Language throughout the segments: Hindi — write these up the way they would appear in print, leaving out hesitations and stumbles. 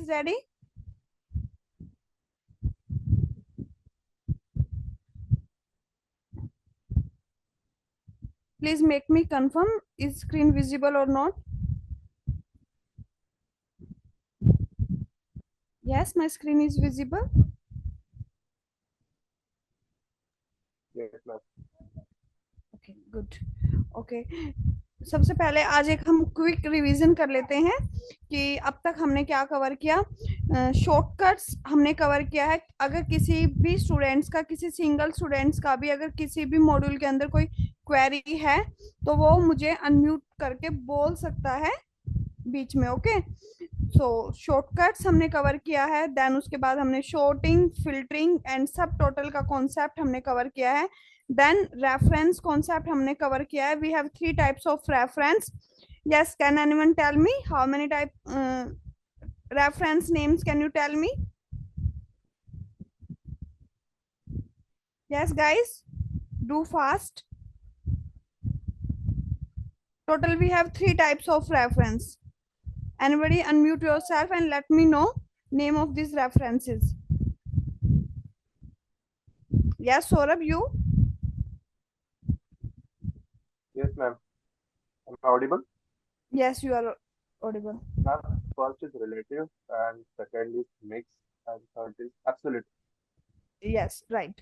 is ready? Please make me confirm, is screen visible or not? Yes, my screen is visible. Yes, ma'am. Okay, good. Okay. सबसे पहले आज एक हम क्विक रिवीजन कर लेते हैं कि अब तक हमने क्या कवर किया। शॉर्टकट्स हमने कवर किया है। अगर किसी भी स्टूडेंट्स का, किसी सिंगल स्टूडेंट्स का भी अगर किसी भी मॉड्यूल के अंदर कोई क्वेरी है तो वो मुझे अनम्यूट करके बोल सकता है बीच में। ओके, सो शॉर्टकट्स हमने कवर किया है। देन उसके बाद हमने शॉर्टिंग, फिल्टरिंग एंड सब टोटल का कॉन्सेप्ट हमने कवर किया है। देन रेफरेंस कॉन्सेप्ट हमने कवर किया है। We have 3 types of reference. Yes, can anyone tell me how many type reference names? Can you tell me? Yes guys, do fast. Total we have 3 types of reference. Anybody unmute yourself and let me know name of these references. Yes Saurabh, you? Yes, ma'am. Am I audible? Yes, you are audible. Ma'am, first is relative, and second is mixed, and third is absolute. Yes, right.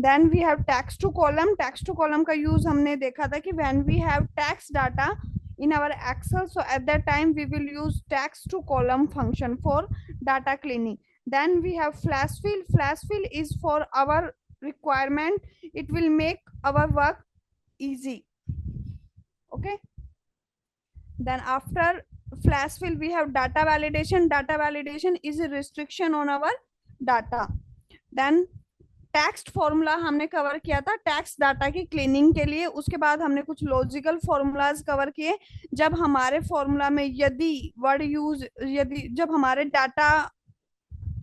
Then we have text to column. Text to column का use हमने देखा था कि when we have text data in our Excel, so at that time we will use text to column function for data cleaning. Then we have flash fill. Flash fill is for our requirement. It will make our work easy. Okay. Then after flash fill we have data validation. Data validation is a restriction on our data. Then text formula हमने कवर किया था टेक्स्ट डाटा की क्लीनिंग के लिए। उसके बाद हमने कुछ लॉजिकल फॉर्मूलाज कवर किए। जब हमारे फॉर्मूला में यदि वर्ड यूज, यदि जब हमारे डाटा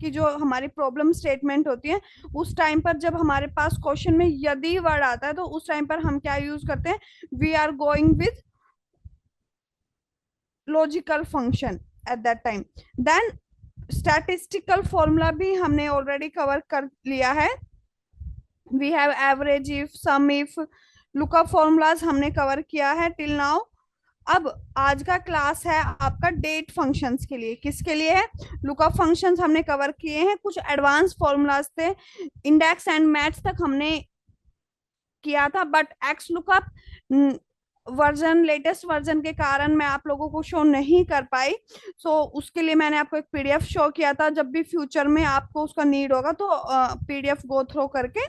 की जो हमारी प्रॉब्लम स्टेटमेंट होती है उस टाइम पर जब हमारे पास क्वेश्चन में यदि वर्ड आता है तो उस टाइम पर हम क्या यूज करते हैं? We are going with logical function at that time. Then statistical formula भी हमने ऑलरेडी कवर कर लिया है। We have average if, sum if, lookup formulas हमने कवर किया है टिल नाउ। अब आज का क्लास है आपका डेट फंक्शंस के लिए। किसके लिए है? लुकअप फंक्शंस हमने कवर किए हैं। कुछ एडवांस फॉर्मूलाज थे, इंडेक्स एंड मैथ्स तक हमने किया था, but x lookup version, latest version के कारण मैं आप लोगों को शो नहीं कर पाई। सो उसके लिए मैंने आपको एक पीडीएफ शो किया था। जब भी फ्यूचर में आपको उसका नीड होगा तो पीडीएफ गो थ्रो करके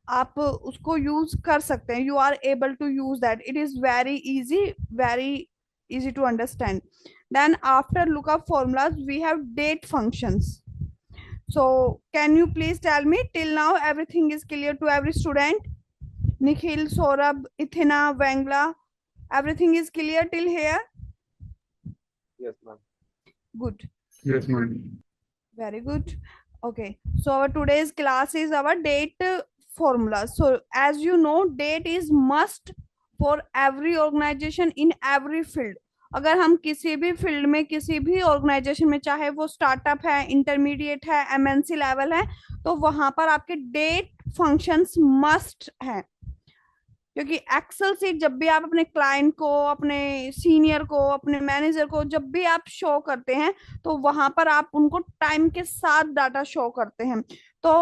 आप उसको यूज कर सकते हैं। You are able to use that, it is very easy to understand. Then after lookup formulas we have date functions. So can you please tell me till now everything is clear to every student? Nikhil, Saurabh, Ithina, Wangla, everything is clear till here? Yes, ma'am. Good. Yes, ma'am. Very good. Okay, so our today's class is our date formula. So as you know, date is must for every organization in every field. अगर हम किसी भी फील्ड में, किसी भी ऑर्गेनाइजेशन में, चाहे वो स्टार्टअप है, इंटरमीडिएट है, एमएनसी लेवल है, तो वहां पर आपके डेट फंक्शंस मस्ट है। क्योंकि एक्सेल सीट जब भी आप अपने क्लाइंट को, अपने सीनियर को, अपने मैनेजर को जब भी आप शो करते हैं तो वहां पर आप उनको टाइम के साथ डाटा शो करते हैं। तो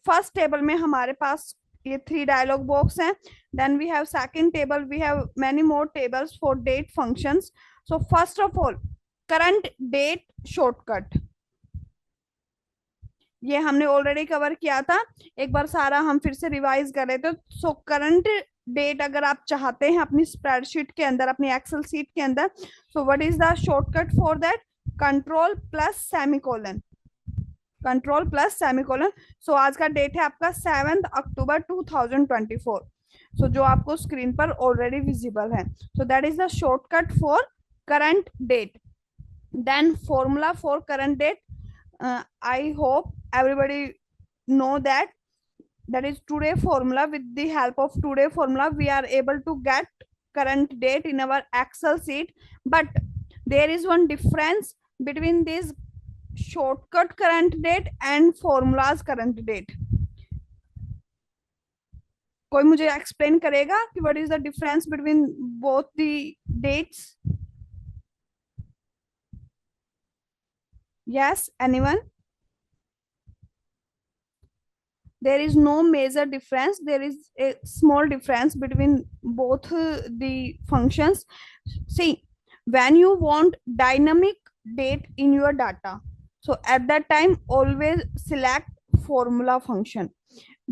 फर्स्ट टेबल में हमारे पास ये 3 डायलॉग बॉक्स हैं। Then we have second table, we have many more tables for date functions. So first of all current date shortcut, ये हमने ऑलरेडी कवर किया था। एक बार सारा हम फिर से रिवाइज कर रहे थे। सो करंट डेट अगर आप चाहते हैं अपनी स्प्रेडशीट के अंदर, अपनी एक्सेल सीट के अंदर, so what is the shortcut for that? Control plus semicolon, control plus semicolon. So आज का डेट है आपका 7 अक्टूबर 2024। सो जो आपको स्क्रीन पर ऑलरेडी विजिबल है। So that is the shortcut for current date. Then formula for current date, I hope everybody know that is today formula. With the help of today formula we are able to get current date in our Excel sheet, but there is one difference between this shortcut current date and formulas current date. कोई मुझे एक्सप्लेन करेगा कि what is the difference between both the dates? Yes, anyone? There is no major difference. There is a small difference between both the functions. See, when you want dynamic date in your data, so at that time always select formula function.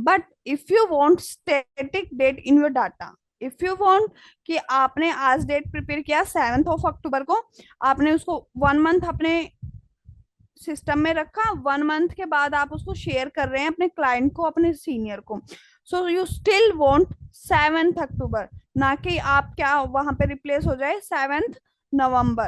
But if you want static date in your data, if you want कि आपने आज डेट प्रिपेयर किया 7th of October को, आपने उसको 1 month अपने सिस्टम में रखा, 1 month के बाद आप उसको शेयर कर रहे हैं अपने क्लाइंट को, अपने सीनियर को, so you still want 7th October, ना कि आप क्या वहां पे रिप्लेस हो जाए 7th November.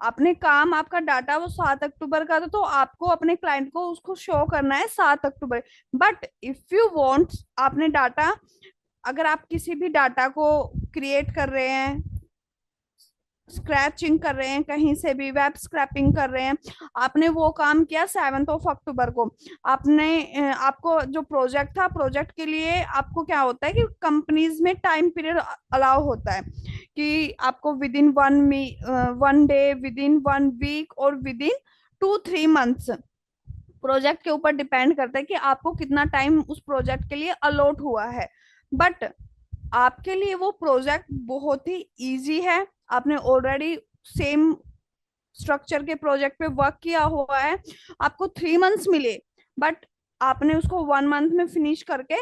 आपने काम, आपका डाटा वो 7 अक्टूबर का था, तो आपको अपने क्लाइंट को उसको शो करना है 7 अक्टूबर. बट इफ यू वांट, आपने डाटा, अगर आप किसी भी डाटा को क्रिएट कर रहे हैं, स्क्रैचिंग कर रहे हैं, कहीं से भी वेब स्क्रैपिंग कर रहे हैं, आपने वो काम किया 7th of October को, आपने आपको जो प्रोजेक्ट था, प्रोजेक्ट के लिए आपको क्या होता है कि कंपनीज में टाइम पीरियड अलाउ होता है कि आपको within 1 day, within 1 week और विद इन 2-3 months, प्रोजेक्ट के ऊपर डिपेंड करता है कि आपको कितना टाइम उस प्रोजेक्ट के लिए अलॉट हुआ है. बट आपके लिए वो प्रोजेक्ट बहुत ही इजी है, आपने ऑलरेडी सेम स्ट्रक्चर के प्रोजेक्ट पे वर्क किया हुआ है, आपको 3 months मिले, बट आपने उसको 1 month में फिनिश करके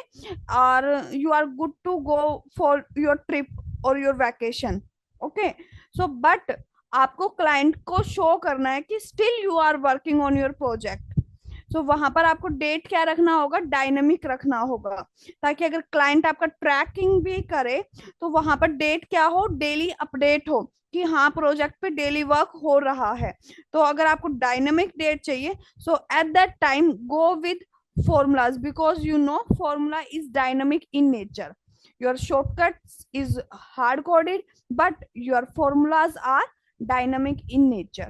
और you are good to go for your trip और your vacation. Okay, so but आपको क्लाइंट को शो करना है कि still you are working on your project. So वहां पर आपको डेट क्या रखना होगा, डायनेमिक रखना होगा, ताकि अगर क्लाइंट आपका ट्रैकिंग भी करे तो वहां पर डेट क्या हो, डेली अपडेट हो कि हाँ प्रोजेक्ट पे डेली वर्क हो रहा है. तो अगर आपको डायनेमिक डेट चाहिए, so at that time go with formulas, because you know formula is dynamic in nature. Your shortcuts is hard coded, but your formulas are dynamic in nature.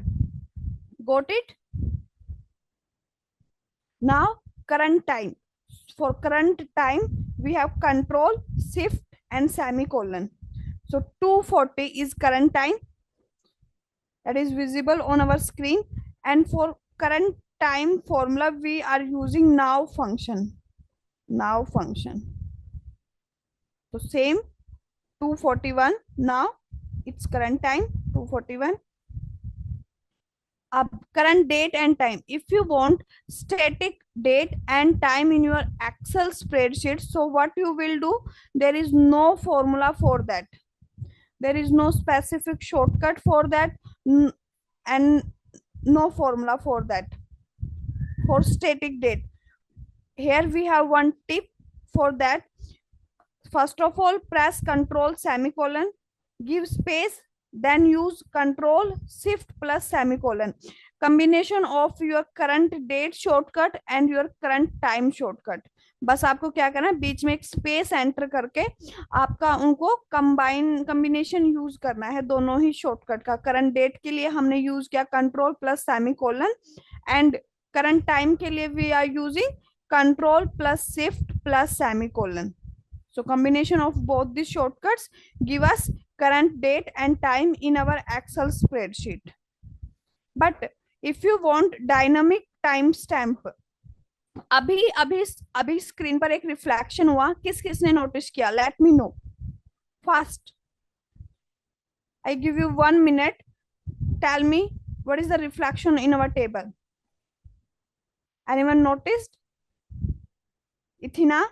Got it? Now current time. For current time we have control, shift and semicolon. So 2:40 is current time, that is visible on our screen, and for current time formula we are using now function. Now function. So same 2:41, now it's current time 2:41. Up current date and time. If you want static date and time in your Excel spreadsheet, so what you will do, there is no formula for that, there is no specific shortcut for that, and no formula for that. For static date, here we have one tip for that. First of all, press Control semicolon, give space, then use Control Shift plus semicolon. Combination of your current date shortcut and your current time shortcut. बस आपको क्या करना है, बीच में एक स्पेस एंटर करके आपका उनको कॉम्बिनेशन यूज करना है दोनों ही शॉर्टकट का. करंट डेट के लिए हमने यूज किया control plus semicolon, and current time के लिए we are using control plus shift plus semicolon. So combination of both these shortcuts give us current date and time in our Excel spreadsheet. But if you want dynamic timestamp, अभी अभी अभी स्क्रीन पर एक रिफ्लेक्शन हुआ, किस किसने नोटिस किया? Let me know fast. I give you 1 minute. Tell me what is the reflection in our table. Anyone noticed? Ithina?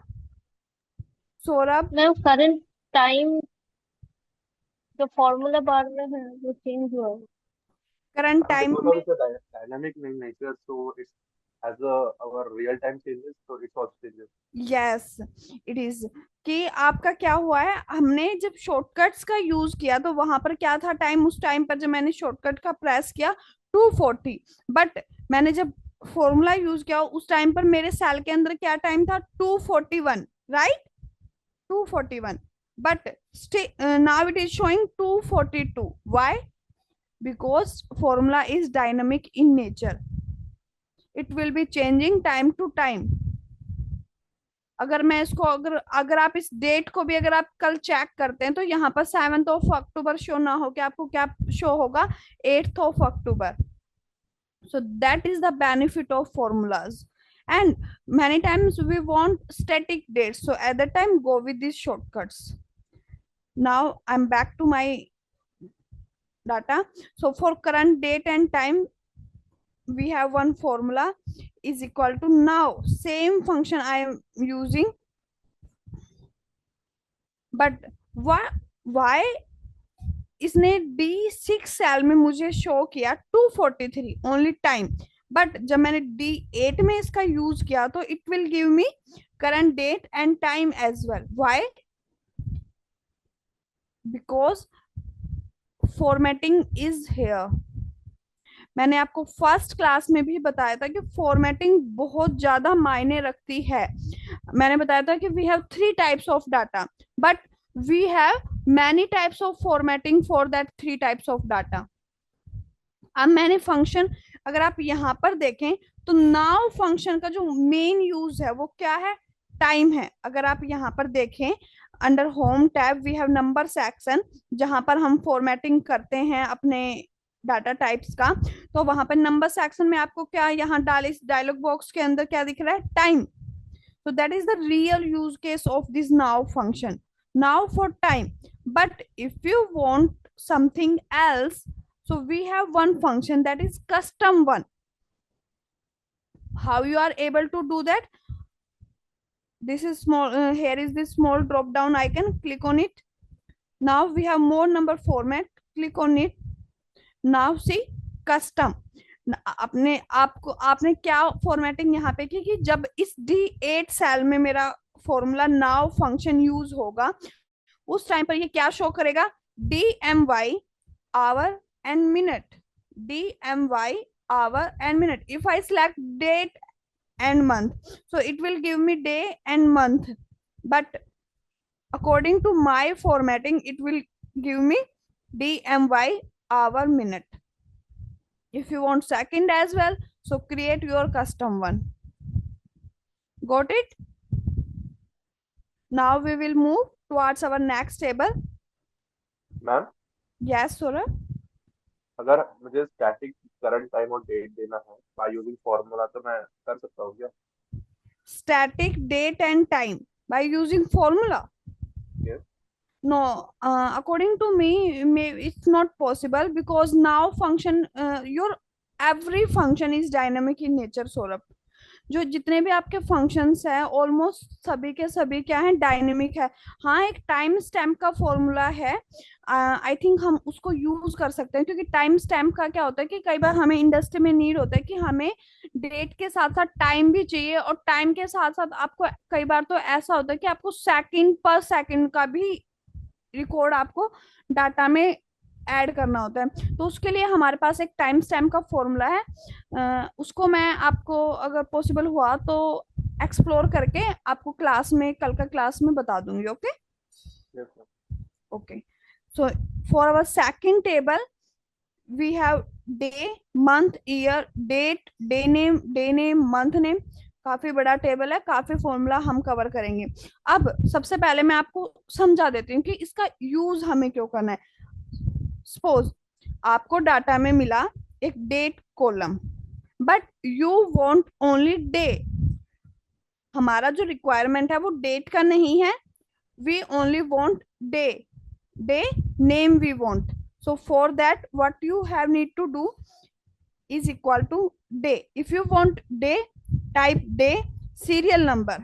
Saurabh? Ma'am current time जो फॉर्मूला बार में है वो चेंज हुआ है. Current time because of the dynamic in nature, so it's as our real time changes, so it also changes. Yes it is कि आपका क्या हुआ है, हमने जब शॉर्टकट्स का यूज किया तो वहां पर क्या था टाइम, उस टाइम पर जब मैंने शॉर्टकट का प्रेस किया 2:40, बट मैंने जब फॉर्मूला यूज किया उस टाइम पर मेरे सेल के अंदर क्या टाइम था, 2:41, right? 2:41, but now it is showing 2:42. Why? because formula is dynamic in nature. It will be changing time to time. अगर मैं इसको अगर अगर आप इस डेट को भी अगर आप कल चेक करते हैं तो यहाँ पर 7th of October शो ना हो के आपको क्या शो होगा, 8th of October. So that is the benefit of formulas. And many times we want static dates, so at that time go with these shortcuts. Now I'm back to my data. So for current date and time, we have one formula is equal to, now same function I am using, but why इसने D6 सेल में मुझे शो किया 243 ओनली टाइम, बट जब मैंने D8 में इसका यूज किया तो it will give me current date and time as well. Why? Because formatting is here. मैंने आपको फर्स्ट क्लास में भी बताया था कि फॉर्मेटिंग बहुत ज्यादा मायने रखती है. मैंने बताया था कि we have 3 types of data, but we have many types of formatting for that 3 types of data. अब मैंने फंक्शन अगर आप यहाँ पर देखें तो नाउ फंक्शन का जो मेन यूज है वो क्या है, टाइम है. अगर आप यहाँ पर देखें under home tab we have number section जहां पर हम फॉर्मेटिंग करते हैं अपने डाटा टाइप्स का, तो वहां पर नंबर सेक्शन में आपको क्या यहाँ डायलॉग बॉक्स के अंदर क्या दिख रहा है, time. So that is the real use case of this now function. Now for time, but if you want something else, so we have one function that is custom one. How you are able to do that? This is small, here is this small drop down icon, click on it. Now we have more number format, click on it. Now see custom. आपने क्या फॉर्मेटिंग यहाँ पे की कि जब इस D8 सेल में मेरा फॉर्मूला नाउ फंक्शन यूज होगा उस टाइम पर ये क्या शो करेगा, DMY hour and minute, DMY hour and minute. If I select date and month, so it will give me day and month, but according to my formatting it will give me DMY hour minute. If you want second as well, so create your custom one. Got it? Now we will move towards our next table. Ma'am Yes, Saurabh. अगर मुझे स्टैटिक करंट टाइम और डेट देना है बाय यूजिंग फॉर्मूला तो मैं कर सकता हूँ क्या? Static date and time by using formula. Yes. No, according to me, it's not possible because now function, your every function is dynamic in nature, Saurabh. जो जितने भी आपके फंक्शंस हैं ऑलमोस्ट सभी के सभी क्या है, डायनेमिक है. हाँ, एक टाइम स्टैम्प का फॉर्मूला है, आई थिंक हम उसको यूज कर सकते हैं क्योंकि टाइम स्टैम्प का क्या होता है कि कई बार हमें इंडस्ट्री में नीड होता है कि हमें डेट के साथ साथ टाइम भी चाहिए, और टाइम के साथ साथ आपको कई बार तो ऐसा होता है कि आपको सेकंड पर सेकंड का भी रिकॉर्ड आपको डाटा में ऐड करना होता है. तो उसके लिए हमारे पास एक टाइम स्टैम्प का फॉर्मूला है, उसको मैं आपको अगर पॉसिबल हुआ तो एक्सप्लोर करके आपको क्लास में, कल का क्लास में बता दूंगी. Okay okay. So for our second table we have day, month, year, date, day name, month name. काफी बड़ा टेबल है, काफी फॉर्मूला हम कवर करेंगे. अब सबसे पहले मैं आपको समझा देती हूँ कि इसका यूज हमें क्यों करना है. सपोज आपको डाटा में मिला एक date column, but you want only day. हमारा जो रिक्वायरमेंट है वो डेट का नहीं है, we only want day. Day name we want. So for that what you have need to do is equal to day. If you want day, type day, serial number.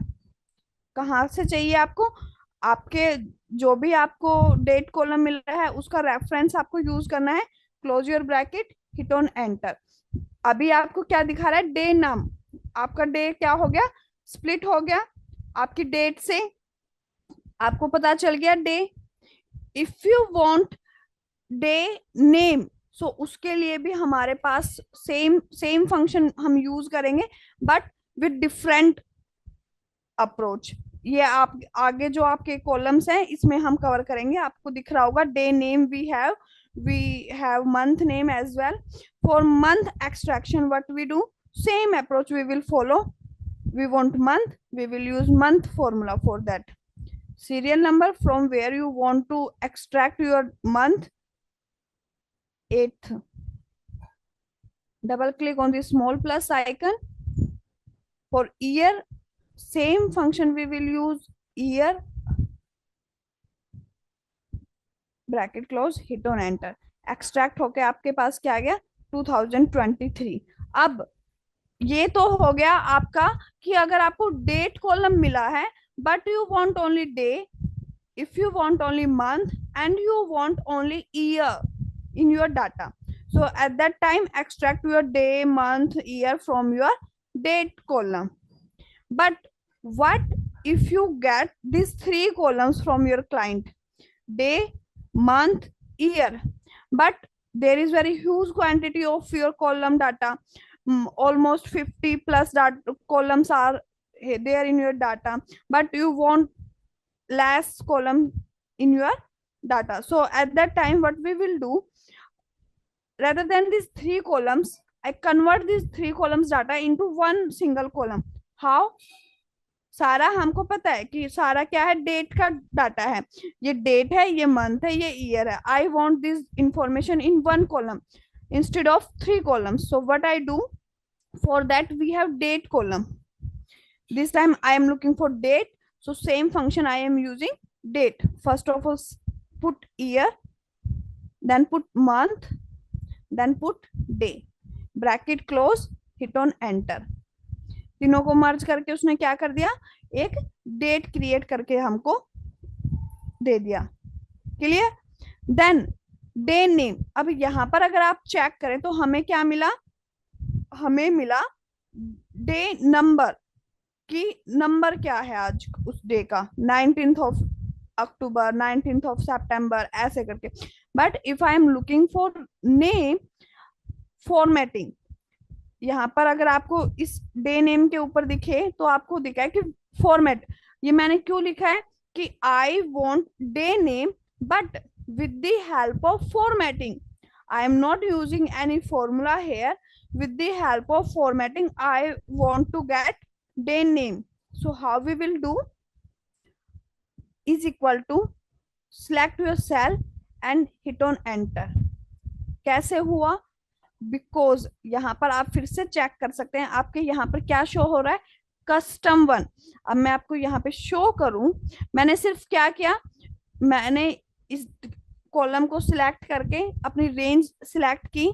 कहाँ से चाहिए आपको, आपके जो भी आपको डेट कॉलम मिल रहा है उसका रेफरेंस आपको यूज करना है. Close your bracket, hit on enter. अभी आपको क्या दिखा रहा है, डे नाम. आपका डे क्या हो गया, स्प्लिट हो गया. आपकी डेट से आपको पता चल गया day. If you want day name, so उसके लिए भी हमारे पास सेम फंक्शन हम यूज करेंगे बट विद डिफरेंट अप्रोच. ये आप आगे जो आपके कॉलम्स हैं इसमें हम कवर करेंगे. आपको दिख रहा होगा day name we have we have month name as well. For month extraction, what we do, same approach we will follow. We want month, we will use month formula for that. Serial number from where you want to extract your month, 8th. Double click on the small plus icon. For year, same function we will use, year, bracket close, hit on enter. Extract होके आपके पास क्या आ गया, 2023. अब ये तो हो गया आपका कि अगर आपको डेट कॉलम मिला है but you want only day, if you want only month and you want only year in your data, so at that time extract your day, month, year from your date column. But what if you get these 3 columns from your client, day, month, year, but there is very huge quantity of your column data, almost 50 plus data columns are there in your data, but you want less column in your data. So at that time what we will do, rather than these 3 columns, I convert these 3 columns data into one single column. How? सारा हमको पता है कि सारा क्या है, डेट का डाटा है, ये डेट है, ये मंथ है, ये ईयर है. I want this information in one column instead of 3 columns. So what I do, for that we have date column. This time I am looking for date, so same function I am using date. First of all put year, then put month, then put day, bracket close, hit on enter. तीनों को मर्ज करके उसने क्या कर दिया, एक डेट क्रिएट करके हमको दे दिया. क्लियर? Then day name. अब यहाँ पर अगर आप चेक करें तो हमें क्या मिला, हमें मिला डे नंबर कि नंबर क्या है आज उस डे का, 19th of October, 19th of September, ऐसे करके. But if I am looking for name formatting, यहाँ पर अगर आपको इस डे नेम के ऊपर दिखे तो आपको दिखा है कि फॉर्मेट. ये मैंने क्यों लिखा है कि I want day name but with the help of formatting. I am not using any formula here. With the help of formatting, I want to get day name. So how we will do, is equal to select your cell and hit on enter. कैसे हुआ? बिकॉज यहाँ पर आप फिर से चेक कर सकते हैं, आपके यहाँ पर क्या शो हो रहा है, कस्टम 1. अब मैं आपको यहाँ पे शो करूं, मैंने सिर्फ क्या किया, मैंने इस कॉलम को सिलेक्ट करके अपनी रेंज सिलेक्ट की,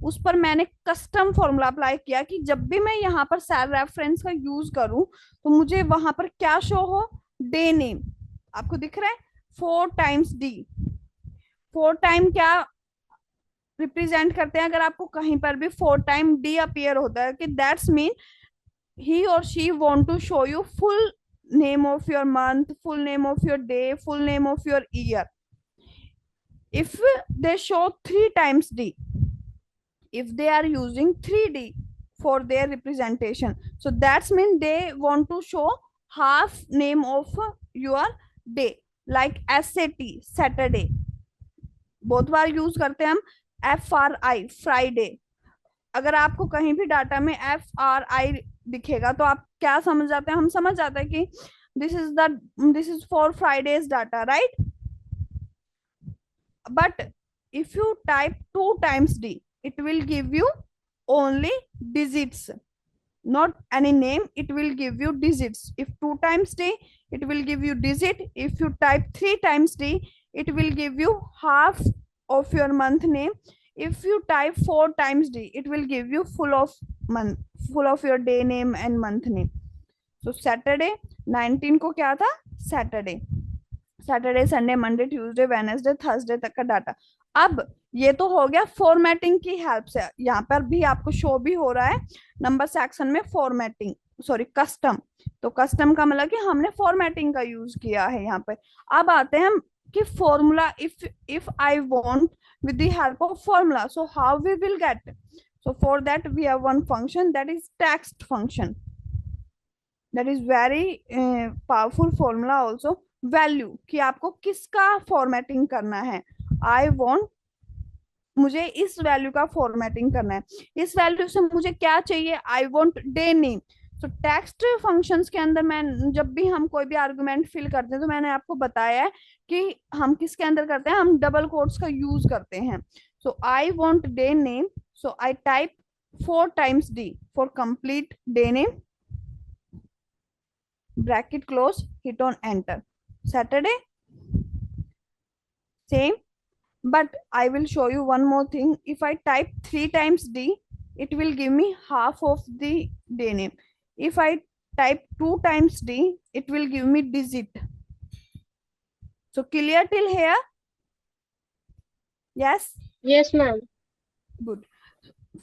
उस पर मैंने कस्टम फॉर्मूला अप्लाई किया कि जब भी मैं यहाँ पर सेल रेफरेंस का यूज करूं तो मुझे वहां पर क्या शो हो, डे नेम. आपको दिख रहा है 4 times D. 4 टाइम क्या रिप्रेजेंट करते हैं, अगर आपको कहीं पर भी 4 टाइम D अपीयर होता है कि दैट्स मीन ही और she want to show you full name of your month, full name of your day, full name of your year. If they show 3 times D, if they are using 3D for their representation, so that's mean they want to show half name of your day, like SAT, Saturday. बहुत बार यूज करते हैं हम FRI, Friday. अगर आपको कहीं भी डाटा में FRI दिखेगा तो आप क्या समझ जाते हैं, हम समझ जाते हैं कि this is for Friday's data, right? But if you type 2 times D, it will give you only digits, not any name. It will give you digits. If 2 times D, it will give you digit. If you type 3 times D, it will give you half of your month name. If you type 4 times D, it will give you full of month, full of your day name and month name. So Saturday 19 को क्या था, Saturday, Saturday, Sunday, Monday, Tuesday, Wednesday, Thursday तक का डाटा. अब ये तो हो गया फॉर्मेटिंग की हेल्प से. यहाँ पर भी आपको शो भी हो रहा है नंबर सेक्शन में फॉर्मेटिंग, सॉरी कस्टम. तो कस्टम का मतलब कि हमने फॉर्मेटिंग का यूज किया है यहाँ पे. अब आते हैं हम कि formula, if I want with the help of formula, so how we will get? So for that we have one function, that is text function. That is very powerful formula also. Value कि आपको किसका फॉर्मेटिंग करना है. आई वॉन्ट मुझे इस वैल्यू का फॉर्मेटिंग करना है, इस वैल्यू से मुझे क्या चाहिए, आई वांट डे नेम। तो टेक्स्ट फंक्शंस के अंदर मैं जब भी हम कोई भी आर्गुमेंट फिल करते हैं तो मैंने आपको बताया है कि हम किसके अंदर करते हैं, हम डबल कोट्स का यूज करते हैं। So I want day name, so I type 4 times d for complete day name, bracket close, hit on enter. Saturday, same. But I will show you one more thing. If I type 3 times d, it will give me half of the day name. If I type 2 times d, it will give me digit. So clear till here? Yes? Yes, ma'am. Good.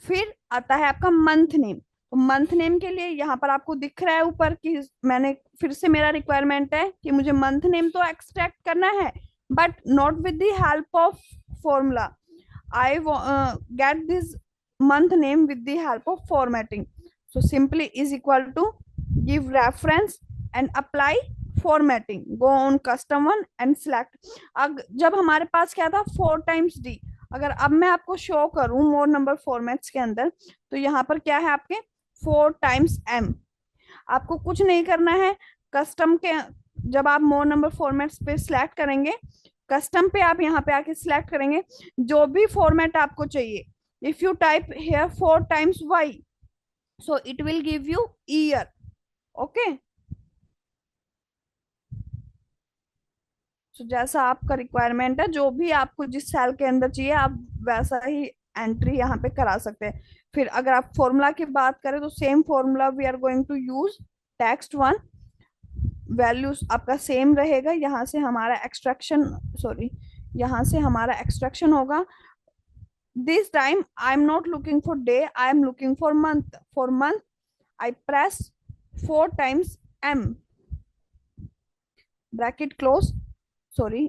फिर आता है आपका मंथ नेम। तो मंथ नेम के लिए यहाँ पर आपको दिख रहा है ऊपर कि मैंने फिर से मेरा रिक्वायरमेंट है कि मुझे मंथ नेम तो एक्सट्रैक्ट करना है, but not with the help of formula. I get this month name with the help of formatting. So simply is equal to give reference and apply formatting. Go on custom one and select. जब हमारे पास क्या था 4 times d, अगर अब मैं आपको शो करूं मोर नंबर फॉर्मेट्स के अंदर, तो यहाँ पर क्या है आपके 4 times m। आपको कुछ नहीं करना है, कस्टम के जब आप मोर नंबर फॉर्मेट्स पे सिलेक्ट करेंगे, कस्टम पे आप यहाँ पे आके सिलेक्ट करेंगे जो भी फॉर्मेट आपको चाहिए। If you type here 4 times y, so it will give you year. Okay. So जैसा आपका रिक्वायरमेंट है, जो भी आपको जिस सेल के अंदर चाहिए आप वैसा ही एंट्री यहाँ पे करा सकते हैं। फिर अगर आप फॉर्मूला की बात करें तो same formula we are going to use. Text one values आपका सेम रहेगा, यहाँ से हमारा एक्सट्रैक्शन, सॉरी यहाँ से हमारा एक्सट्रैक्शन होगा। This time I am not looking for day, I am looking for month. For month I press 4 times m, bracket close, sorry,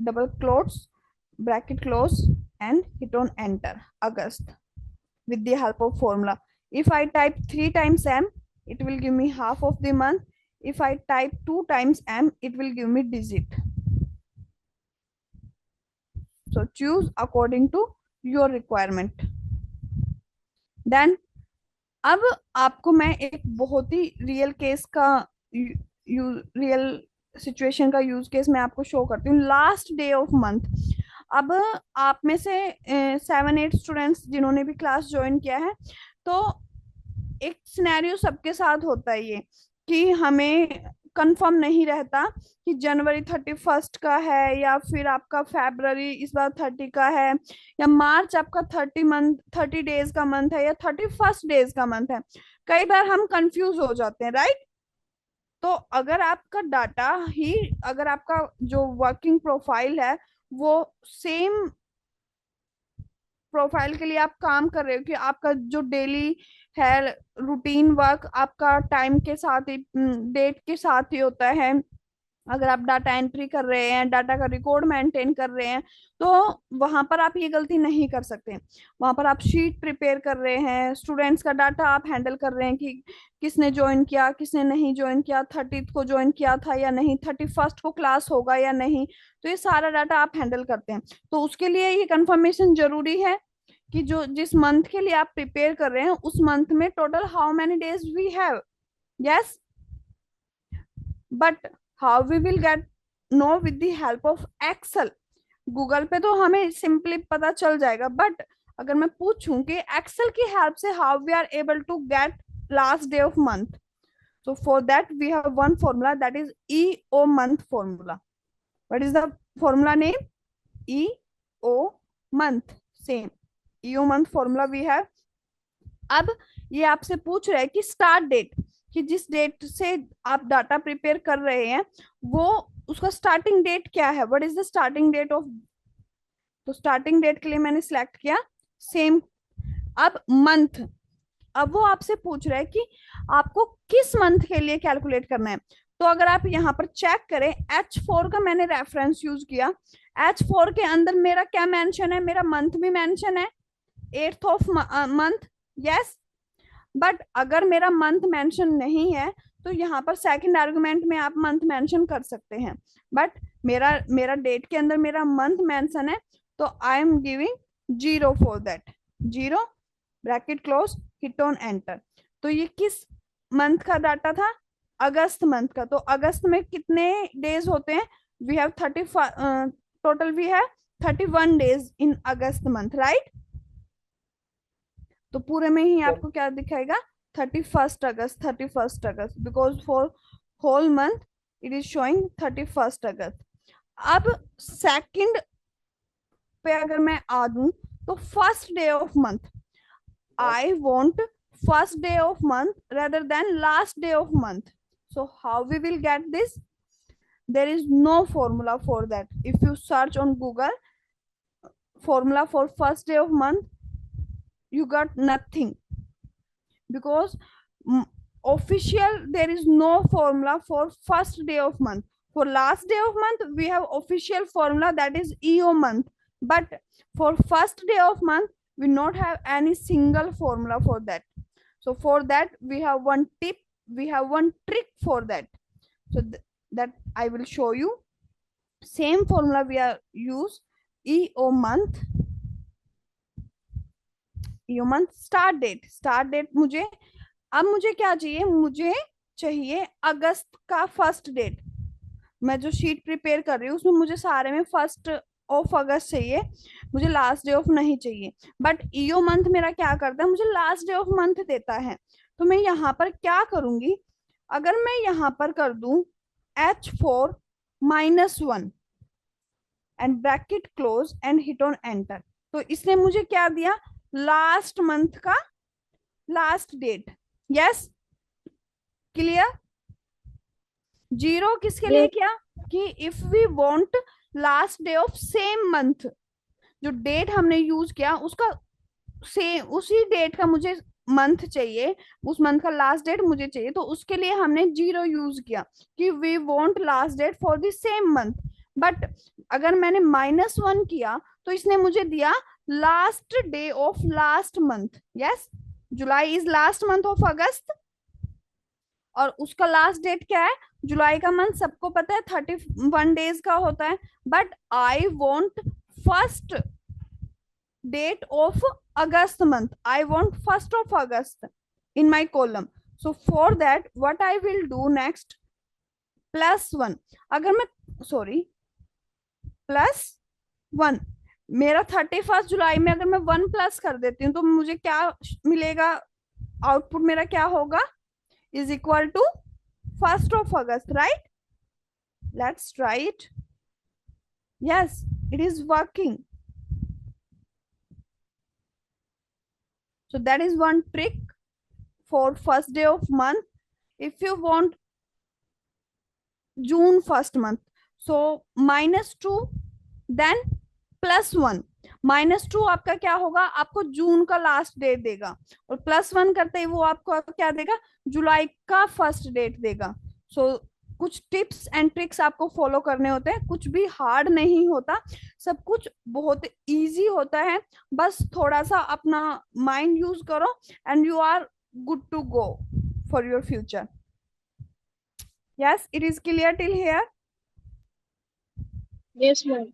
double quotes, bracket close, and hit on enter. August with the help of formula. If I type 3 times m, it will give me half of the month. If I type 2 times m, it will give me digit. So choose according to your requirement. Then अब आपको मैं एक बहुत ही रियल केस का रियल सिचुएशन का यूज केस मैं आपको शो करती हूँ। लास्ट डे ऑफ मंथ, अब आप में से 7-8 स्टूडेंट्स जिन्होंने भी क्लास ज्वाइन किया है, तो एक सिनेरियो सबके साथ होता है ये कि हमें कंफर्म नहीं रहता कि जनवरी 31 का है या फिर आपका फरवरी इस बार 30 का है या मार्च आपका 30 डेज का मंथ है या 31 डेज का मंथ है। कई बार हम कंफ्यूज हो जाते हैं, राइट। तो अगर आपका डाटा ही, अगर आपका जो वर्किंग प्रोफाइल है वो सेम प्रोफाइल के लिए आप काम कर रहे हो कि आपका जो डेली है रूटीन वर्क आपका टाइम के साथ ही, डेट के साथ ही होता है, अगर आप डाटा एंट्री कर रहे हैं, डाटा का रिकॉर्ड मेंटेन कर रहे हैं, तो वहां पर आप ये गलती नहीं कर सकते। वहां पर आप शीट प्रिपेयर कर रहे हैं, स्टूडेंट्स का डाटा आप हैंडल कर रहे हैं कि किसने ज्वाइन किया, किसने नहीं ज्वाइन किया, 30th को ज्वाइन किया था या नहीं, 31st को क्लास होगा या नहीं, तो ये सारा डाटा आप हैंडल करते हैं। तो उसके लिए ये कंफर्मेशन जरूरी है कि जो जिस मंथ के लिए आप प्रिपेयर कर रहे हैं उस मंथ में total how many days we have. Yes, but how we will get know with the help of Excel. Google पे तो हमें सिंपली पता चल जाएगा, बट अगर मैं पूछूं कि एक्सेल की हेल्प से how we are able to get last day of month, so for that we have one formula, that is EO month formula. What is the formula name? EO month, same EO month formula we have. अब ये आपसे पूछ रहा है कि स्टार्ट डेट, कि जिस डेट से आप डाटा प्रिपेयर कर रहे हैं वो उसका स्टार्टिंग डेट क्या है, what is the starting date of. तो स्टार्टिंग डेट के लिए मैंने सिलेक्ट किया सेम। अब मंथ, अब वो आपसे पूछ रहा है कि आपको किस मंथ के लिए कैलकुलेट करना है। तो अगर आप यहाँ पर चेक करें, H4 का मैंने रेफरेंस यूज किया, H4 के अंदर मेरा क्या मेंशन है, मेरा मंथ भी मेंशन है 8th of month. Yes, but अगर मेरा मंथ मेंशन नहीं है तो यहाँ पर सेकंड आर्गुमेंट में आप मंथ मेंशन कर सकते हैं, बट मेरा डेट के अंदर मेरा मंथ मेंशन है, तो I am giving 0 for that, 0 bracket close, hit on enter. तो ये किस मंथ का डाटा था? अगस्त मंथ का। तो अगस्त में कितने डेज होते हैं? We have 30, total we have 31 days in August month, right? तो पूरे में ही आपको क्या दिखाएगा? 31 August, 31 August, because for whole month it is showing 31 August. अब सेकंड पे अगर मैं आ दूं, तो first day of month, I want first day of month rather than last day of month. So how we will get this? There is no formula for that. If you search on Google formula for first day of month, you got nothing, because official there is no formula for first day of month. For last day of month we have official formula, that is EO month, but for first day of month we not have any single formula for that. So for that we have one tip, we have one trick for that. So that I will show you. Same formula we are use EO month, EO month start date मुझे, अब मुझे क्या चाहिए? मुझे चाहिए अगस्त का फर्स्ट डेट। मैं जो शीट प्रिपेयर कर रही हूँ उसमें मुझे सारे में फर्स्ट ऑफ अगस्त चाहिए, मुझे लास्ट डे ऑफ नहीं चाहिए। बट ईओ मंथ मेरा क्या करता है? मुझे लास्ट डे ऑफ मंथ देता है। तो मैं यहाँ पर क्या करूंगी? अगर मैं यहाँ पर कर दूं H4 -1 and bracket close and hit on enter, तो इसने मुझे क्या दिया? लास्ट मंथ का लास्ट डेट। Yes, clear? 0 किसके लिए Yes. किया? कि if we want last day of same month, जो डेट हमने यूज किया उसका सेम उसी डेट का मुझे मंथ चाहिए, उस मंथ का लास्ट डेट मुझे चाहिए, तो उसके लिए हमने 0 यूज किया कि we want last date for the same month. But अगर मैंने -1 किया तो इसने मुझे दिया last day of last month. Yes, July is last month of August, और उसका लास्ट डेट क्या है? जुलाई का मंथ सबको पता है 31 डेज का होता है, but I want first date of August month, I want first of August in my column. So for that what I will do next, +1, अगर मैं +1, मेरा 31 जुलाई में अगर मैं 1 प्लस कर देती हूँ तो मुझे क्या मिलेगा? आउटपुट मेरा क्या होगा? is equal to 1st of August, right? Let's try it. Yes, it is working. So that is one trick for first day of month. If you want June first month, so -2 then +1, -2 आपका क्या होगा? आपको जून का लास्ट डेट देगा, और +1 करते ही वो आपको क्या देगा? जुलाई का फर्स्ट डेट देगा। सो कुछ टिप्स एंड ट्रिक्स आपको फॉलो करने होते हैं, कुछ भी हार्ड नहीं होता, सब कुछ बहुत इजी होता है, बस थोड़ा सा अपना माइंड यूज करो and you are good to go for your future. Yes, it is clear till here? Yes, ma'am.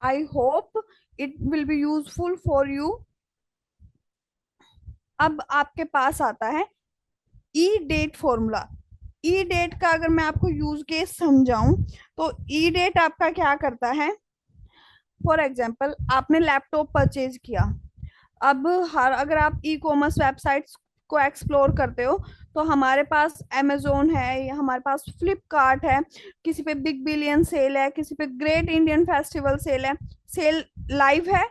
I hope it will be useful for you. अब आपके पास आता है ई डेट फॉर्मूला। ई डेट का अगर मैं आपको यूज केस समझाऊं तो ई डेट आपका क्या करता है? फॉर एग्जाम्पल आपने लैपटॉप परचेज किया, अब अगर आप ई कॉमर्स वेबसाइट्स को एक्सप्लोर करते हो तो हमारे पास अमेजोन है, हमारे पास फ्लिपकार्ट है, किसी पे बिग बिलियन सेल है, किसी पे ग्रेट इंडियन फेस्टिवल सेल है, सेल लाइव है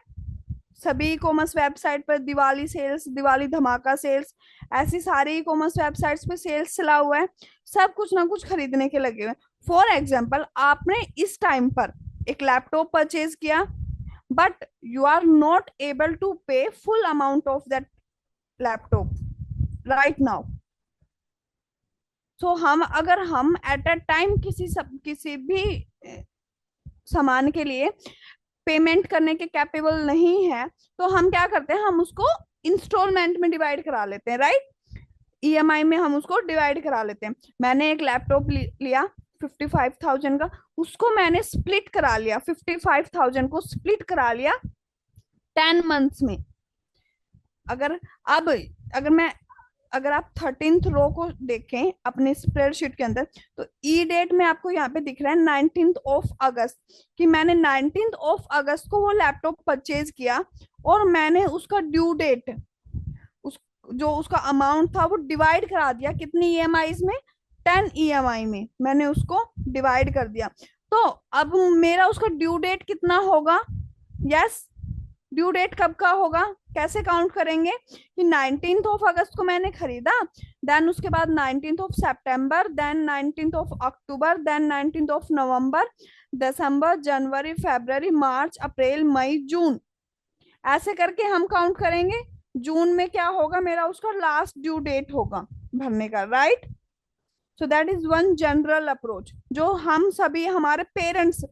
सभी ई कॉमर्स वेबसाइट पर, दिवाली सेल्स, दिवाली धमाका सेल्स, ऐसी सारी ई कॉमर्स वेबसाइट्स पे सेल्स चला हुआ है, सब कुछ ना कुछ खरीदने के लगे हुए। फॉर एग्जाम्पल आपने इस टाइम पर एक लैपटॉप परचेज किया, but you are not able to pay full amount of that laptop right now. So अगर हम एट अ टाइम किसी भी सामान के लिए पेमेंट करने के कैपेबल नहीं है, तो हम क्या करते हैं? हम उसको इंस्टॉलमेंट में डिवाइड करा लेते हैं, राइट? ईएमआई में हम उसको डिवाइड करा लेते हैं। मैंने एक लैपटॉप लिया 55,000 का, उसको मैंने स्प्लिट करा लिया, 55,000 को स्प्लिट करा लिया 10 मंथ्स में। अगर अब अगर मैं अगर आप 13th रो को देखें अपने स्प्रेडशीट के अंदर, तो ई डेट में आपको यहाँ पे दिख रहा है 19th ऑफ अगस्त, कि मैंने 19th ऑफ अगस्त को वो लैपटॉप परचेज किया, और मैंने उसका ड्यू डेट, उस जो उसका अमाउंट था वो डिवाइड करा दिया कितनी ईएमआई में, 10 ईएमआई में मैंने उसको डिवाइड कर दिया। तो अब मेरा उसका ड्यू डेट कितना होगा? यस, ड्यू डेट कब का होगा, कैसे काउंट करेंगे कि 19th ऑफ अगस्त को मैंने खरीदा, देन उसके बाद 19th of September, then 19th of October, then 19th of November, December, January, February, March, April, May, June, ऐसे करके हम काउंट करेंगे। जून में क्या होगा, मेरा उसका लास्ट ड्यू डेट होगा भरने का, right. So that is one general approach जो हम सभी, हमारे पेरेंट्स,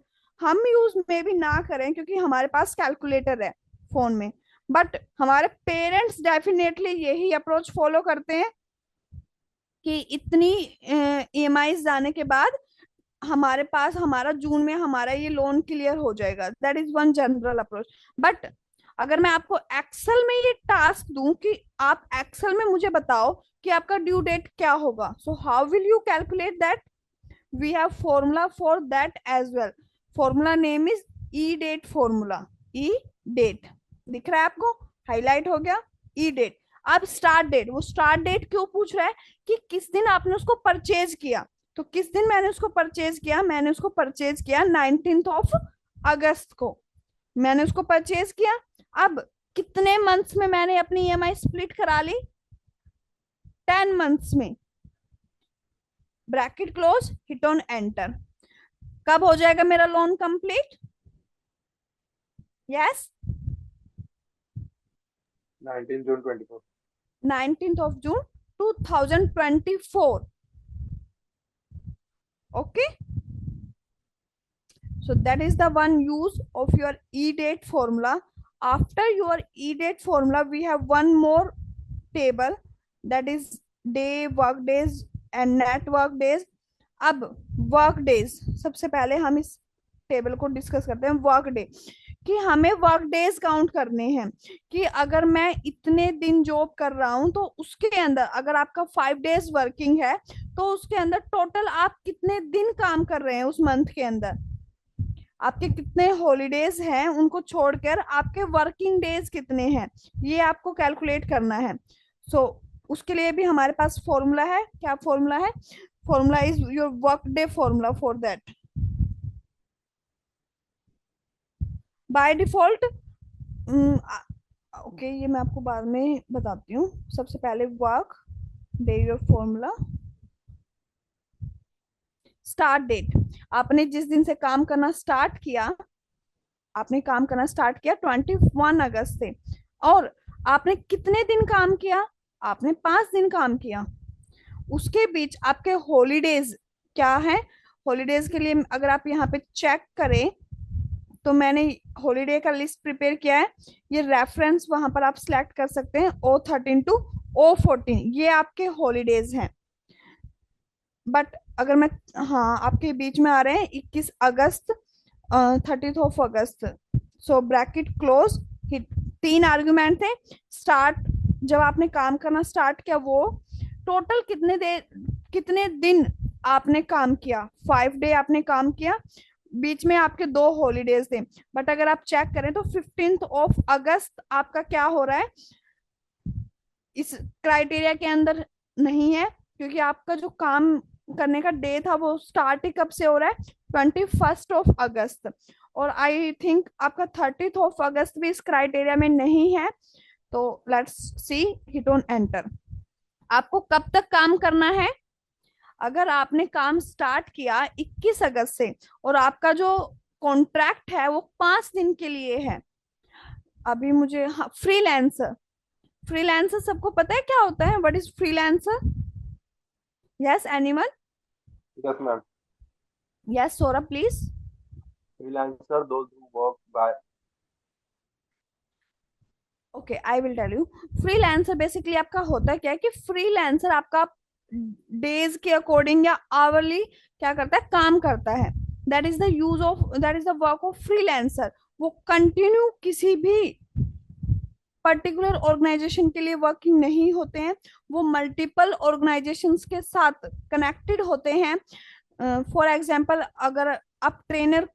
हम यूज में भी ना करें क्योंकि हमारे पास कैलकुलेटर है फोन में, बट हमारे पेरेंट्स डेफिनेटली यही अप्रोच फॉलो करते हैं कि इतनी ईएमआई जाने के बाद हमारे पास, हमारा जून में हमारा ये लोन क्लियर हो जाएगा। That is one general approach. But अगर मैं आपको एक्सेल में ये टास्क दूं कि आप एक्सेल में मुझे बताओ कि आपका ड्यू डेट क्या होगा, so how will you calculate that? We have formula for that as well. Formula name is E date formula. E date दिख रहा है आपको, हाईलाइट हो गया, ई डेट। अब स्टार्ट डेट, वो स्टार्ट डेट क्यों पूछ रहा है कि किस दिन आपने उसको परचेज किया, तो किस दिन मैंने उसको परचेज किया, मैंने उसको परचेज किया 19th ऑफ अगस्त को मैंने उसको परचेज किया। अब कितने मंथ्स में मैंने अपनी ईएमआई स्प्लिट करा ली? 10 मंथ्स में। Bracket close, hit on enter. कब हो जाएगा मेरा loan complete? Yes, 19 June 24। 19th of June 2024. Okay, so that is the one use of your E-date formula. After your E-date formula, we have one more table, that is day, work days and net work days. अब वर्क डेज, सबसे पहले हम इस टेबल को डिस्कस करते हैं। वर्क डे, कि हमें वर्क डेज काउंट करने हैं, कि अगर मैं इतने दिन जॉब कर रहा हूं तो उसके अंदर अगर आपका 5 days वर्किंग है तो उसके अंदर टोटल आप कितने दिन काम कर रहे हैं उस मंथ के अंदर, आपके कितने हॉलीडेज हैं उनको छोड़कर आपके वर्किंग डेज कितने हैं, ये आपको कैलकुलेट करना है। सो उसके लिए भी हमारे पास फॉर्मूला है। क्या फॉर्मूला है? Formula is your work day formula for that. By default, okay, ये मैं आपको बाद में बताती हूँ। सबसे पहले work day your formula. Start date, आपने जिस दिन से काम करना स्टार्ट किया, आपने काम करना स्टार्ट किया 21 अगस्त से, और आपने कितने दिन काम किया? आपने 5 दिन काम किया। उसके बीच आपके हॉलीडेज क्या है? हॉलीडेज के लिए अगर आप यहाँ पे चेक करें तो मैंने हॉलीडे का लिस्ट प्रिपेयर किया है। ये रेफरेंस वहां पर आप सिलेक्ट कर सकते हैं, O13 टू O14, ये आपके हॉलीडेज हैं। बट अगर मैं, हाँ, आपके बीच में आ रहे हैं 21 अगस्त, 30th of August. So bracket close, 3 argument थे। स्टार्ट, जब आपने काम करना स्टार्ट किया वो टोटल कितने दिन आपने काम किया, 5 डे आपने काम किया, बीच में आपके 2 हॉलीडेज थे। बट अगर आप चेक करें तो 15th ऑफ अगस्त आपका क्या हो रहा है, इस क्राइटेरिया के अंदर नहीं है, क्योंकि आपका जो काम करने का डे था वो स्टार्ट ही कब से हो रहा है, 21st ऑफ अगस्त। और आई थिंक आपका 30th ऑफ अगस्त भी इस क्राइटेरिया में नहीं है। तो let's see, hit on enter. आपको कब तक काम करना है? अगर आपने काम स्टार्ट किया 21 अगस्त से और आपका जो कॉन्ट्रैक्ट है वो 5 दिन के लिए है। अभी मुझे, हाँ, फ्रीलांसर, फ्रीलांसर सबको पता है क्या होता है? What is freelancer? Yes, animal? Yes ma'am. Yes, Saurabh please. Freelancer those who work by, okay, I will tell you. Freelancer basically आपका होता क्या है कि फ्रीलांसर आपका डेज के अकॉर्डिंग या आवरली क्या करता है, काम करता है। That is the work of freelancer. वो कंटिन्यू किसी भी पर्टिकुलर ऑर्गेनाइजेशन के लिए वर्किंग नहीं होते हैं, वो मल्टीपल ऑर्गेनाइजेशंस के साथ कनेक्टेड होते हैं। फॉर एग्जाम्पल, अगर आप ट्रेनर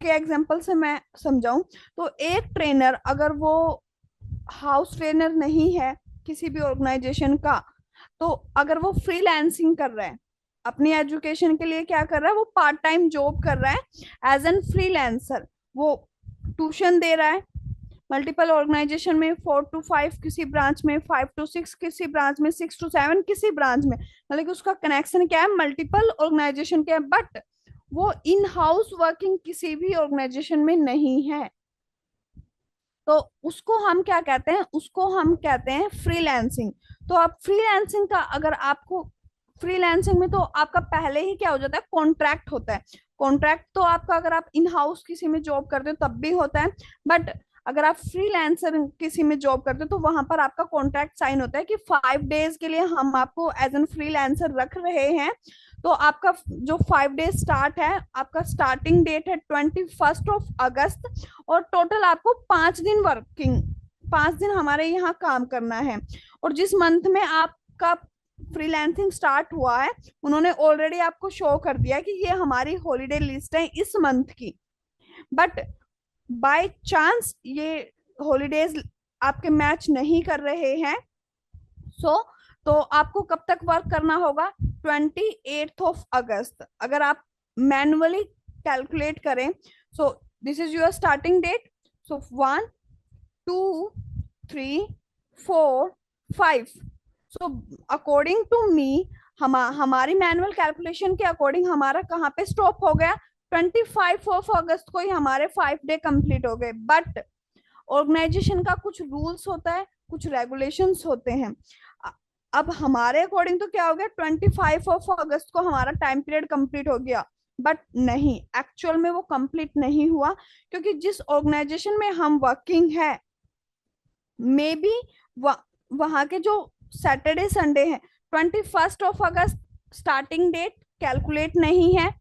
के एग्जाम्पल से मैं समझाऊं, तो एक ट्रेनर अगर वो हाउस ट्रेनर नहीं है किसी भी ऑर्गेनाइजेशन का, तो अगर वो फ्रीलांसिंग कर रहा है अपनी एजुकेशन के लिए, क्या कर रहा है, वो पार्ट टाइम जॉब कर रहा है एज एन फ्रीलांसर, वो ट्यूशन दे रहा है मल्टीपल ऑर्गेनाइजेशन में, 4 to 5 किसी ब्रांच में, 5 to 6 किसी ब्रांच में, 6 to 7 किसी ब्रांच में, मतलब कि उसका कनेक्शन क्या है, मल्टीपल ऑर्गेनाइजेशन के है, बट वो इन हाउस वर्किंग किसी भी ऑर्गेनाइजेशन में नहीं है। तो उसको हम क्या कहते हैं, उसको हम कहते हैं फ्रीलांसिंग। तो आप फ्रीलांसिंग का, अगर आपको फ्रीलांसिंग में तो आपका पहले ही क्या हो जाता है, कॉन्ट्रैक्ट होता है। कॉन्ट्रैक्ट तो आपका अगर आप इन हाउस किसी में जॉब करते हो तब भी होता है, बट अगर आप फ्रीलांसर किसी में जॉब करते हो तो वहां पर आपका कॉन्ट्रैक्ट साइन होता है कि 5 डेज के लिए हम आपको एज एन फ्रीलांसर रख रहे हैं। तो आपका जो 5 डेज स्टार्ट है, आपका स्टार्टिंग डेट है 21 अगस्त, और टोटल आपको 5 दिन वर्किंग, 5 दिन हमारे यहाँ काम करना है। और जिस मंथ में आपका फ्रीलांसिंग स्टार्ट हुआ है, उन्होंने ऑलरेडी आपको शो कर दिया कि ये हमारी हॉलीडे लिस्ट है इस मंथ की, बट बाय चांस ये हॉलीडेज आपके मैच नहीं कर रहे हैं, तो आपको कब तक वर्क करना होगा, 28 अगस्त। अगर आप मैनुअली कैलकुलेट करें, so this is your starting date, so 1 2 3 4 5, so according to me, हमारी मैनुअल कैलकुलेशन के अकॉर्डिंग हमारा कहाँ पे स्टॉप हो गया, 25 अगस्त को ही हमारे 5 डे कंप्लीट हो गए। बट ऑर्गेनाइजेशन का कुछ रूल्स होता है, कुछ रेगुलेशंस होते हैं। अब हमारे अकॉर्डिंग तो क्या हो गया, 25 अगस्त को हमारा टाइम पीरियड कंप्लीट हो गया, बट नहीं, एक्चुअल में वो कंप्लीट नहीं हुआ, क्योंकि जिस ऑर्गेनाइजेशन में हम वर्किंग है, मे बी वहां के जो सैटरडे संडे है, 21 अगस्त स्टार्टिंग डेट कैलकुलेट नहीं है,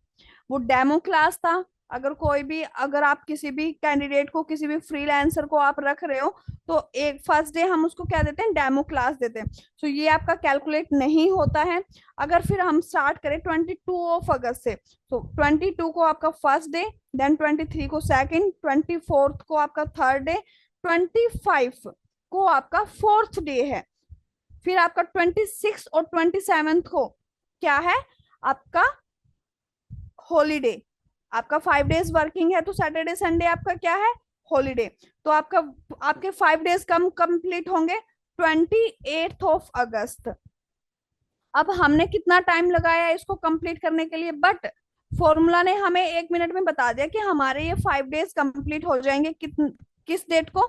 वो डेमो क्लास था। अगर आप किसी भी कैंडिडेट को, किसी भी फ्रीलांसर को आप रख रहे हो, तो एक फर्स्ट डे हम उसको क्या देते हैं, डेमो क्लास देते हैं। सो ये आपका कैलकुलेट नहीं होता है। अगर फिर हम स्टार्ट करें 22 अगस्त से, तो 22 को आपका फर्स्ट डे, देन 23 को सेकंड, 24 को आपका थर्ड डे, 25 को आपका फोर्थ डे है, फिर आपका 26 और 27 को क्या है, आपका हॉलीडे। आपका 5 डेज वर्किंग है, तो सैटरडे संडे आपका क्या है, हॉलीडे। तो आपके 5 डेज कम कंप्लीट होंगे 28 अगस्त। अब हमने कितना टाइम लगाया इसको कंप्लीट करने के लिए, बट फॉर्मूला ने हमें 1 मिनट में बता दिया कि हमारे ये 5 डेज कंप्लीट हो जाएंगे किस डेट को,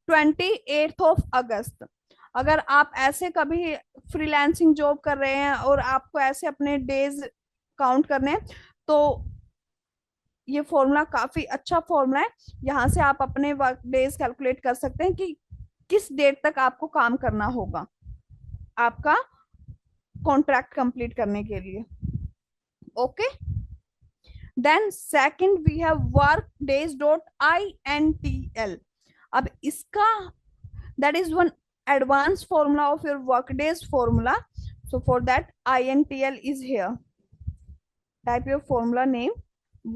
28 अगस्त। अगर आप ऐसे कभी फ्रीलांसिंग जॉब कर रहे हैं और आपको ऐसे अपने डेज काउंट करने हैं, तो ये फॉर्मूला काफी अच्छा फॉर्मूला है। यहाँ से आप अपने वर्क डेज कैलकुलेट कर सकते हैं कि किस डेट तक आपको काम करना होगा आपका कॉन्ट्रैक्ट कंप्लीट करने के लिए। Okay, then second we have work days dot INTL। अब इसका that is one advanced formula of your work days formula, so for that INTL is here. Type your formula name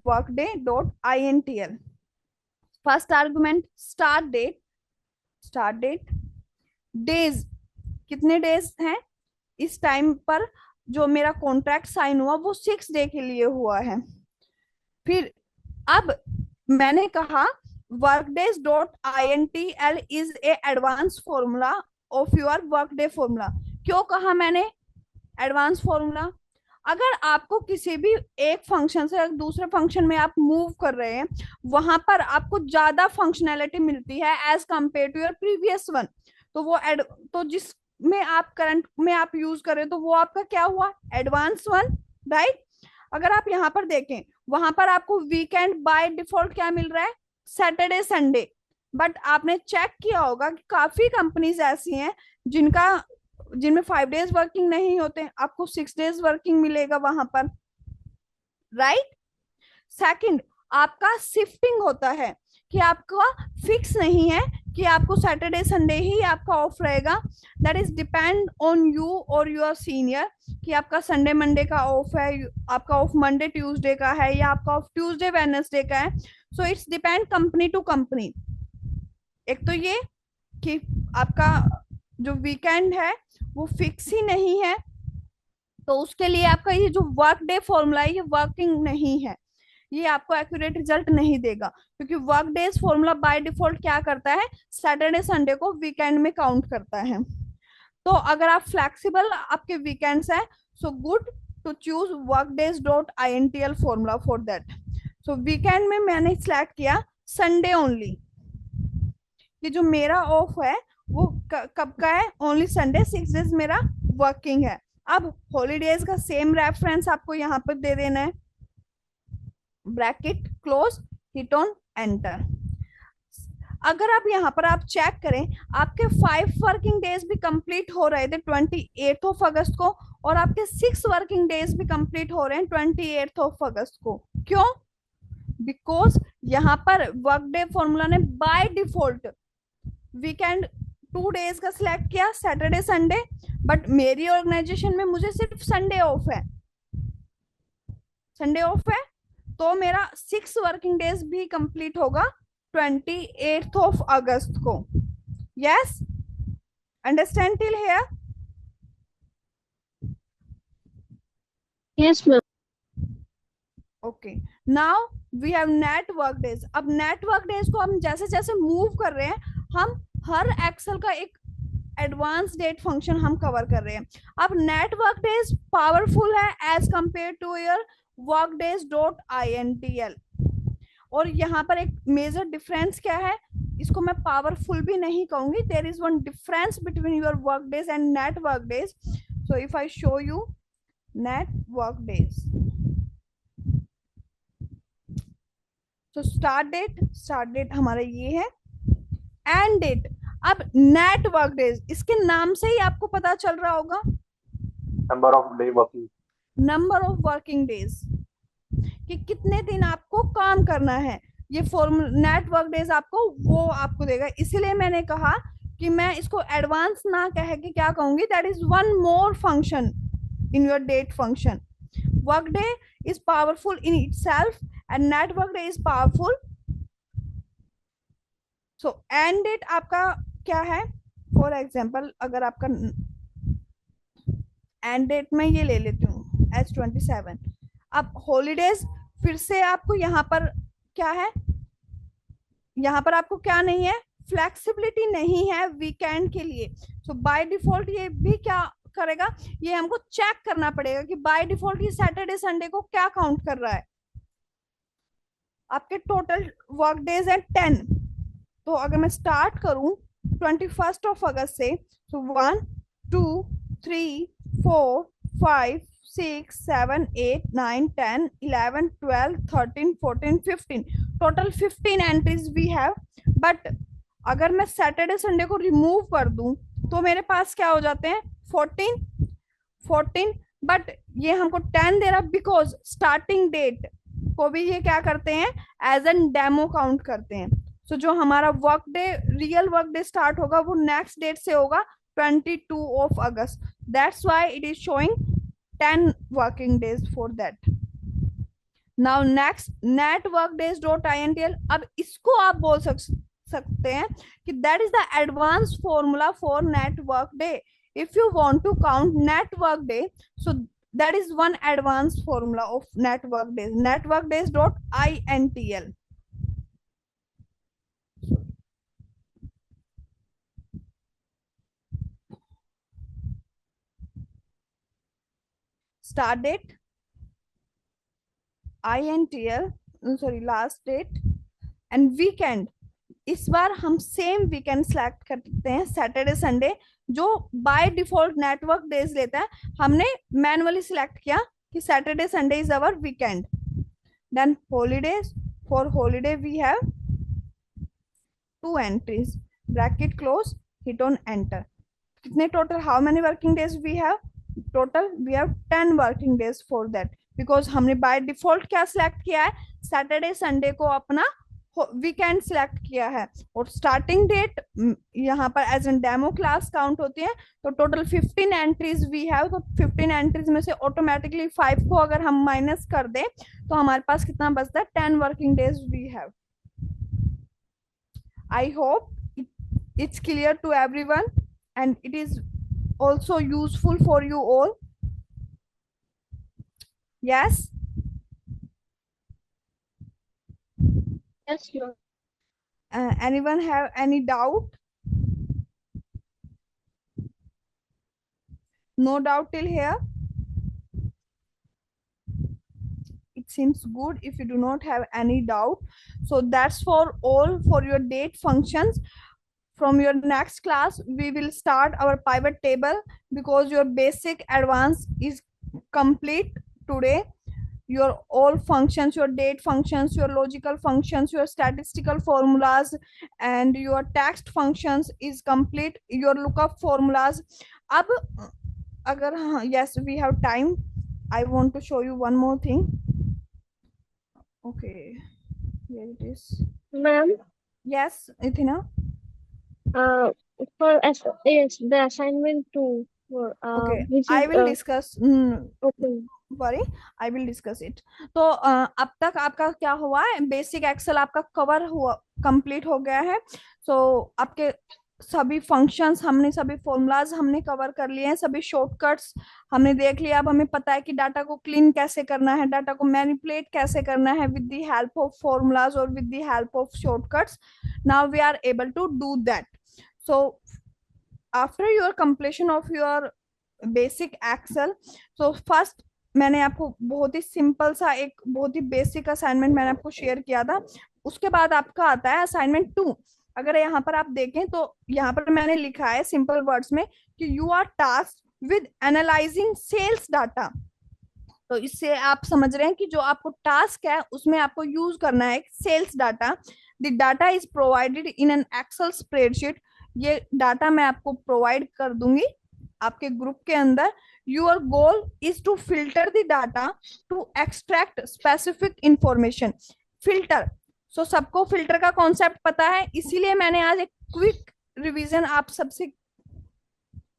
workday.intl. first argument start date days, कितने डेज हैं इस टाइम पर जो मेरा कॉन्ट्रैक्ट साइन हुआ, वो 6 डे के लिए हुआ है। फिर अब मैंने कहा workdays.intl is a advanced formula of your workday formula। क्यों कहा मैंने एडवांस फॉर्मूला, अगर आपको किसी भी एक फंक्शन से दूसरे फंक्शन में आप मूव कर रहे हैं, वहां पर आपको ज्यादा फंक्शनैलिटी मिलती है as compare to your previous one, तो वो तो जिस में आप करंट में आप यूज कर रहे हो, तो वो आपका क्या हुआ, एडवांस वन, राइट। अगर आप यहाँ पर देखें, वहां पर आपको वीकेंड बाय डिफॉल्ट क्या मिल रहा है, सैटरडे संडे, बट आपने चेक किया होगा कि काफी कंपनीज ऐसी हैं जिनमें 5 डेज वर्किंग नहीं होते, आपको 6 डेज वर्किंग मिलेगा वहां पर, राइट। सेकंड, आपका शिफ्टिंग होता है कि आपका फिक्स नहीं है कि आपको सैटरडे संडे ही आपका ऑफ रहेगा, that is depend on you और योर सीनियर, कि आपका संडे मंडे का ऑफ है, आपका ऑफ मंडे ट्यूसडे का है, या आपका ऑफ ट्यूसडे वेडनेसडे का है। So it's depend company to company. एक तो ये कि आपका जो वीकेंड है वो फिक्स ही नहीं है, तो उसके लिए आपका ये जो वर्क डे फॉर्मूला है ये वर्किंग नहीं है, ये आपको एक्यूरेट रिजल्ट नहीं देगा, क्योंकि work days formula by default क्या करता है, सैटरडे संडे को वीकेंड में काउंट करता है। तो अगर आप फ्लेक्सिबल आपके वीकेंड्स है, so good to choose workdays.intl formula for that. So weekend में मैंने सिलेक्ट किया संडे ओनली, ये जो मेरा ऑफ है वो कब का है, ओनली संडे, 6 डेज मेरा वर्किंग है। अब हॉलीडेज का सेम रेफरेंस आपको यहाँ पर दे देना है, bracket close, hit on enter. अगर आप यहाँ पर आप चेक करें, आपके 5 वर्किंग डेज भी कंप्लीट हो रहे थे 28 अगस्त को, और आपके 6 वर्किंग डेज भी कंप्लीट हो रहे हैं 28 अगस्त को। क्यों? बिकॉज यहाँ पर वर्क डे फॉर्मूला ने बाय डिफॉल्ट वीकेंड 2 डेज का सिलेक्ट किया, सैटरडे संडे, बट मेरी ऑर्गेनाइजेशन में मुझे सिर्फ संडे ऑफ है, संडे ऑफ है, तो मेरा 6 वर्किंग डेज भी कंप्लीट होगा 28 अगस्त को। Yes, understand till here? Yes ma'am. Okay, now we have net work days. अब नेट वर्क डेज को हम जैसे जैसे मूव कर रहे हैं, हम हर एक्सेल का एक एडवांस डेट फंक्शन हम कवर कर रहे हैं। अब नेट वर्क डेज पावरफुल है as compare to your workdays.intl, और यहाँ पर एक मेजर डिफरेंस क्या है, इसको मैं पावरफुल भी नहीं कहूंगी, there is one difference between your work days and net work days. So if I show you net work days, तो स्टार्ट डेट हमारा ये है, एंड डेट। अब नेट वर्क डेज, इसके नाम से ही आपको पता चल रहा होगा, number of day working, number of working days, कि कितने दिन आपको काम करना है। ये फॉर्मूला नेट वर्क डेज आपको वो आपको देगा, इसीलिए मैंने कहा कि मैं इसको एडवांस ना कह के क्या कहूंगी, that is one more function in your date function. Work day is powerful in itself and net work day is powerful. So end date आपका क्या है, फॉर एग्जाम्पल अगर आपका एंड डेट में ये ले लेती हूँ H27। अब हॉलीडेज फिर से आपको यहाँ पर क्या है, यहाँ पर आपको क्या नहीं है, फ्लेक्सिबिलिटी नहीं है वीकेंड के लिए। सो बाय डिफॉल्ट ये भी क्या करेगा, ये हमको चेक करना पड़ेगा कि बाय डिफॉल्ट ये सैटरडे संडे को क्या काउंट कर रहा है। आपके वर्क डेज है 10, तो अगर मैं स्टार्ट करूं 21 अगस्त से, तो 1 2 3 4 5 6 7 8 9 10 11 12 13 14 15, total 15 entries we have. But अगर मैं सैटरडे संडे को रिमूव कर दूं तो मेरे पास क्या हो जाते हैं, 14, बट ये हमको 10 दे रहा, बिकॉज स्टार्टिंग डेट को भी ये क्या करते हैं, एज एन डेमो काउंट करते हैं। सो जो हमारा work day, real work day start होगा वो नेक्स्ट डेट से होगा 22 August, that's why it is showing 10 working days for that. Now next net work days dot INTL। अब इसको आप बोल सकते हैं कि that is the advance formula for net work day. If you want to count net work day, so that is one advanced formula of network days, network days.intl। start date INTL, sorry last date and weekend। इस बार हम सेम वीकेंड सेलेक्ट करते हैं, सैटरडे संडे, जो बाय डिफॉल्ट नेटवर्क डेज लेता है, हमने मैनुअली सिलेक्ट किया कि Saturday Sunday is our weekend. Then holidays, for holiday we have 2 entries, bracket close, hit on enter. कितने total, how many working days we have, total we have 10 working days for that, because हमने बाय डिफॉल्ट क्या सिलेक्ट किया है, सैटरडे संडे को अपना वीकेंड सिलेक्ट किया है, और स्टार्टिंग डेट यहाँ पर as an demo class count होती है। तो टोटल 15 एंट्रीज वी हैव, तो 15 एंट्रीज में से ऑटोमेटिकली 5 को अगर हम माइनस कर दें तो हमारे पास कितना बचता है, 10 working days we have. I hope it's clear to everyone and it is also useful for you all. Yes. Yes, ma'am. Anyone have any doubt? No doubt till here? It seems good if you do not have any doubt. So that's for all for your date functions. From your next class, we will start our pivot table because your basic advance is complete today. Your all functions, your date functions, your logical functions, your statistical formulas, and your text functions is complete. Your lookup formulas. अब अगर हाँ, yes, we have time. I want to show you one more thing. Okay, here it is. Ma'am, Yes, Ithina. yes, the assignment two for Okay, which I is will discuss. okay. Sorry, I will discuss it. तो अब तक आपका क्या हुआ है, बेसिक एक्सेल आपका कवर हुआ, कंप्लीट हो गया है। सो आपके सभी फंक्शंस हमने, सभी फॉर्मूलाज हमने कवर कर लिए हैं, सभी शॉर्टकट्स हमने देख लिया। अब हमें पता है कि डाटा को क्लीन कैसे करना है, डाटा को मैनिपुलेट कैसे करना है with the help of formulas और with the help of shortcuts. Now we are able to do that. So after your completion of your basic Excel, so first मैंने आपको बहुत ही सिंपल सा एक बहुत ही बेसिक असाइनमेंट मैंने आपको शेयर किया था। उसके बाद आपका आता है असाइनमेंट 2। अगर यहाँ पर आप देखें तो यहाँ पर मैंने लिखा है सिंपल वर्ड्स में कि you are task with analysing sales data. तो इससे आप समझ रहे हैं कि जो आपको टास्क है उसमें आपको यूज करना है sales data. The data is provided in an Excel spreadsheet. ये डाटा मैं आपको प्रोवाइड कर दूंगी आपके ग्रुप के अंदर। Your goal is to filter the data to extract specific information. Filter, so सबको फिल्टर का कॉन्सेप्ट पता है, इसीलिए मैंने आज एक क्विक रिवीजन आप सबसे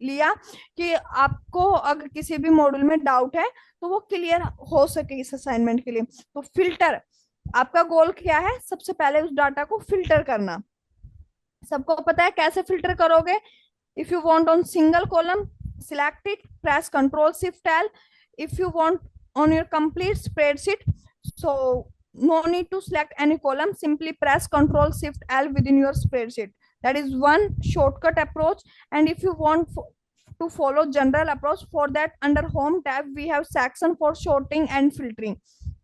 लिया कि आपको अगर किसी भी मॉड्यूल में डाउट है तो वो क्लियर हो सके इस असाइनमेंट के लिए। तो फिल्टर, आपका गोल क्या है, सबसे पहले उस डाटा को फिल्टर करना। सबको पता है कैसे फिल्टर करोगे। If you want on single column, select it, press Ctrl Shift L. If you want on your complete spreadsheet, so no need to select any column, simply press Ctrl Shift L within your spreadsheet. That is one shortcut approach. And if you want to follow general approach, for that under home tab we have section for sorting and filtering.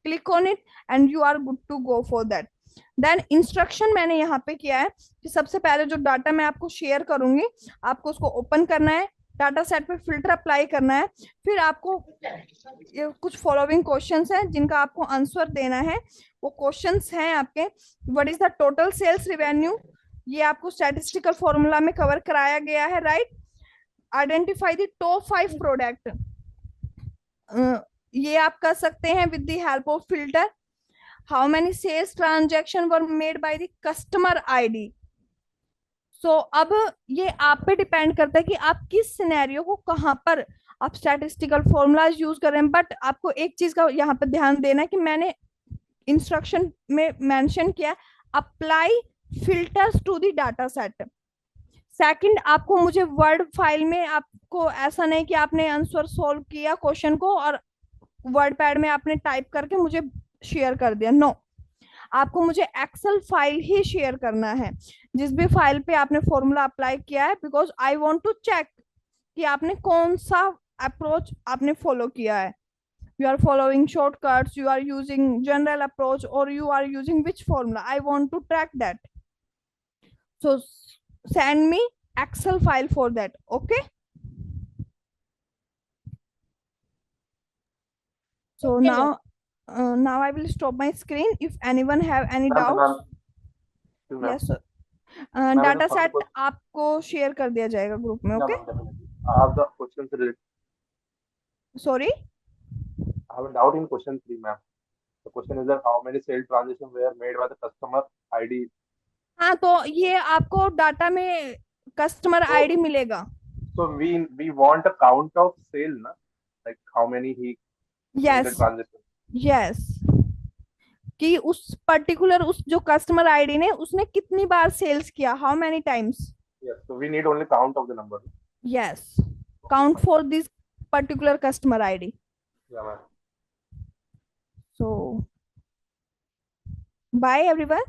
Click on it and you are good to go for that. Then instruction मैंने यहाँ पे किया है कि सबसे पहले जो डाटा मैं आपको शेयर करूंगी, आपको उसको ओपन करना है, डाटा सेट पे फिल्टर अप्लाई करना है, फिर आपको कुछ फॉलोइंग क्वेश्चंस हैं जिनका आपको आंसर देना है। वो क्वेश्चंस हैं आपके, what is the total sales revenue, ये आपको स्टैटिस्टिकल फॉर्मूला में कवर कराया गया है, right. Identify the top 5 product, ये आप कर सकते हैं with the help of filter. How many sales transaction were made by the customer ID. So अब ये आप पे डिपेंड करता है कि आप किस सिनेरियो को कहां पर आप स्टैटिस्टिकल फॉर्मूलाज यूज कर रहे हैं। बट आपको एक चीज का यहाँ पे ध्यान देना है कि मैंने इंस्ट्रक्शन में मेंशन किया, apply filters to the data set. Second, आपको मुझे वर्ड फाइल में, आपको ऐसा नहीं कि आपने आंसर सॉल्व किया क्वेश्चन को और वर्ड पैड में आपने टाइप करके मुझे शेयर कर दिया, नो, आपको मुझे एक्सेल फाइल ही शेयर करना है जिस भी फाइल पे आपने फॉर्मूला अप्लाई किया है, because I want to check कि आपने कौन सा अप्रोच आपने फॉलो किया है। You are following shortcuts, you are using general approach और you are using which formula, I want to track that. So send me Excel file for that, okay. So now I will stop my screen. If anyone have any doubts, yes sir. Data set आपको शेयर कर दिया जाएगा ग्रुप में, okay. I have the question 3. Sorry, I have a doubt in question 3, ma'am. The question is that how many sale transactions were made by the customer ID. हाँ, तो ये आपको डाटा में कस्टमर So, आईडी मिलेगा. so we want a count of sale, na? Like how many he made the Yes, transaction. yes. कि उस पर्टिकुलर उस जो कस्टमर आईडी ने उसने कितनी बार सेल्स किया, how many times. Yes. So we need only count of the number. Yes, count for this particular customer ID. Yeah, ma'am. So bye everyone.